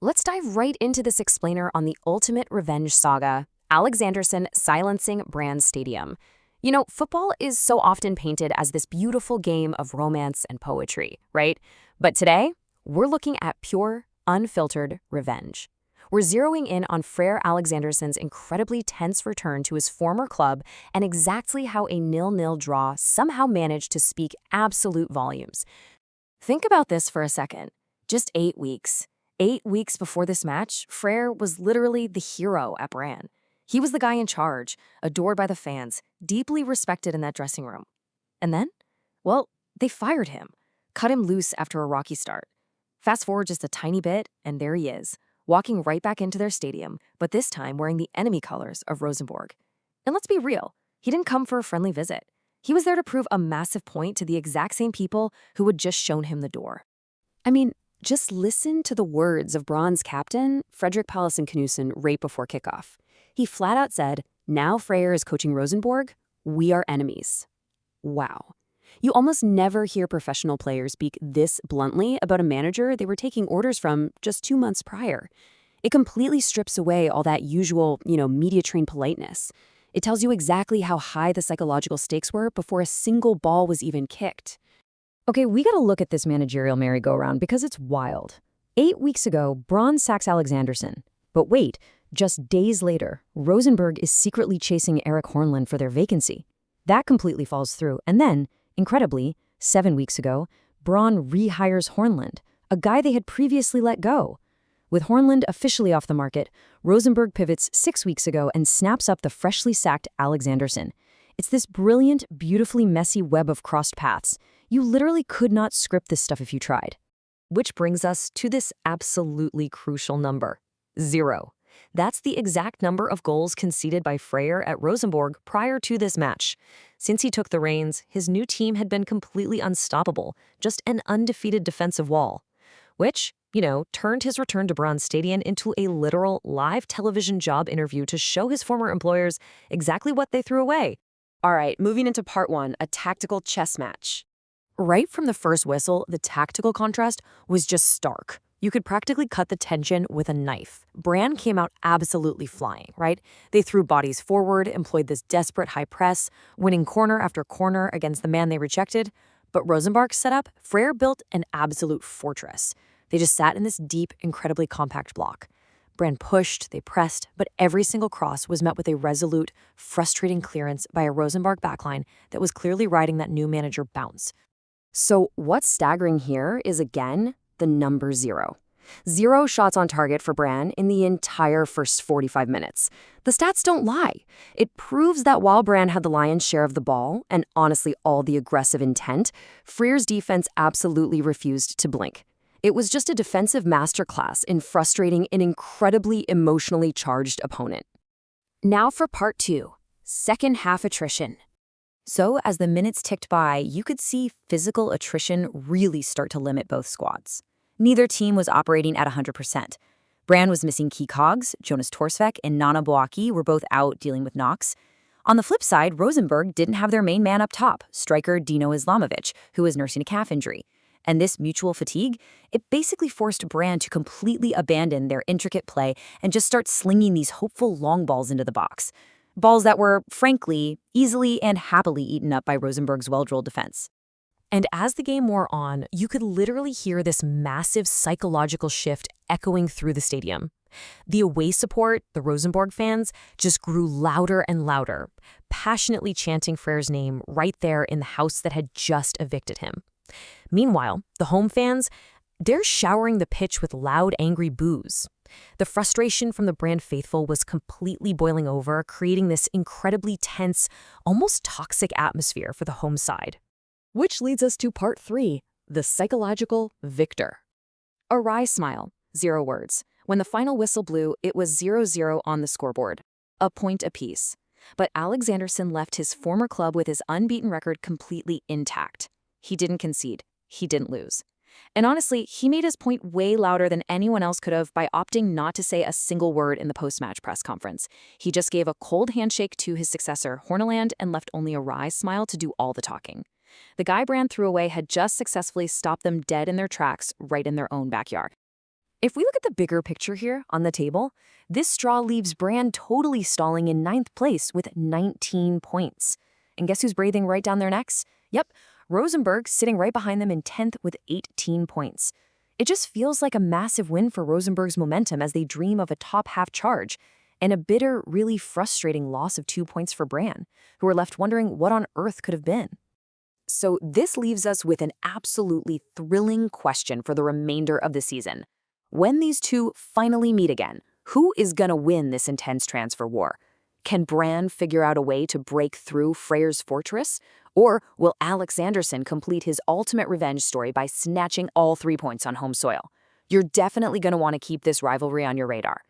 let's dive right into this explainer on the ultimate revenge saga, Alexandersson silencing Brann Stadium. You know, football is so often painted as this beautiful game of romance and poetry, right? But today, we're looking at pure, unfiltered revenge. We're zeroing in on Freyr Alexandersson's incredibly tense return to his former club and exactly how a 0-0 draw somehow managed to speak absolute volumes. Think about this for a second. Just 8 weeks. 8 weeks before this match, Freyr was literally the hero at Brann. He was the guy in charge, adored by the fans, deeply respected in that dressing room. And then, well, they fired him, cut him loose after a rocky start. Fast forward just a tiny bit, and there he is, walking right back into their stadium, but this time wearing the enemy colors of Rosenborg. And let's be real, he didn't come for a friendly visit. He was there to prove a massive point to the exact same people who had just shown him the door. I mean, just listen to the words of Brann's captain, Pallesen Knudsen, right before kickoff. He flat out said, "Now Freyr is coaching Rosenborg, we are enemies." Wow. You almost never hear professional players speak this bluntly about a manager they were taking orders from just 2 months prior. It completely strips away all that usual, media-trained politeness. It tells you exactly how high the psychological stakes were before a single ball was even kicked. Okay, we gotta look at this managerial merry-go-round because it's wild. 8 weeks ago, Brann sacks Alexandersson. But wait, just days later, Rosenborg is secretly chasing Erik Hornland for their vacancy. That completely falls through, and then, incredibly, 7 weeks ago, Brann rehires Hornland, a guy they had previously let go. With Hornland officially off the market, Rosenborg pivots 6 weeks ago and snaps up the freshly sacked Alexandersson. It's this brilliant, beautifully messy web of crossed paths. You literally could not script this stuff if you tried. Which brings us to this absolutely crucial number, 0. That's the exact number of goals conceded by Freyr at Rosenborg prior to this match. Since he took the reins, his new team had been completely unstoppable, just an undefeated defensive wall. Which, turned his return to Brann Stadion into a literal live television job interview to show his former employers exactly what they threw away. All right, moving into part 1, a tactical chess match. Right from the first whistle, the tactical contrast was just stark. You could practically cut the tension with a knife. Brann came out absolutely flying, right? They threw bodies forward, employed this desperate high press, winning corner after corner against the man they rejected. But Rosenborg's setup, Freyr built an absolute fortress. They just sat in this deep, incredibly compact block. Brann pushed, they pressed, but every single cross was met with a resolute, frustrating clearance by a Rosenborg backline that was clearly riding that new manager bounce. So what's staggering here is, again, the number 0. 0 shots on target for Brann in the entire first 45 minutes. The stats don't lie. It proves that while Brann had the lion's share of the ball, and honestly all the aggressive intent, Freyr's defense absolutely refused to blink. It was just a defensive masterclass in frustrating an incredibly emotionally charged opponent. Now for part 2, second half attrition. So as the minutes ticked by, you could see physical attrition really start to limit both squads. Neither team was operating at 100%. Brann was missing key cogs. Jonas Torsvik and Nana Boakye were both out dealing with knocks. On the flip side, Rosenborg didn't have their main man up top, striker Dino Islamovic, who was nursing a calf injury. And this mutual fatigue, it basically forced Brann to completely abandon their intricate play and just start slinging these hopeful long balls into the box. Balls that were, frankly, easily and happily eaten up by Rosenborg's well-drilled defense. And as the game wore on, you could literally hear this massive psychological shift echoing through the stadium. The away support, the Rosenborg fans, just grew louder and louder, passionately chanting Freyr's name right there in the house that had just evicted him. Meanwhile, the home fans, they're showering the pitch with loud, angry boos. The frustration from the Brann faithful was completely boiling over, creating this incredibly tense, almost toxic atmosphere for the home side. Which leads us to part 3, the psychological victor. A wry smile, 0 words. When the final whistle blew, it was 0-0 on the scoreboard, a point apiece. But Alexandersson left his former club with his unbeaten record completely intact. He didn't concede. He didn't lose. And honestly, he made his point way louder than anyone else could have by opting not to say a single word in the post-match press conference. He just gave a cold handshake to his successor, Horneland, and left only a wry smile to do all the talking. The guy Brann threw away had just successfully stopped them dead in their tracks right in their own backyard. If we look at the bigger picture here on the table, this straw leaves Brann totally stalling in 9th place with 19 points. And guess who's breathing right down their necks? Yep, Rosenborg sitting right behind them in 10th with 18 points. It just feels like a massive win for Rosenborg's momentum as they dream of a top-half charge, and a bitter, really frustrating loss of 2 points for Brann, who are left wondering what on earth could have been. So this leaves us with an absolutely thrilling question for the remainder of the season. When these two finally meet again, who is gonna win this intense transfer war? Can Brann figure out a way to break through Freyr's fortress? Or will Alexandersson complete his ultimate revenge story by snatching all 3 points on home soil? You're definitely gonna want to keep this rivalry on your radar.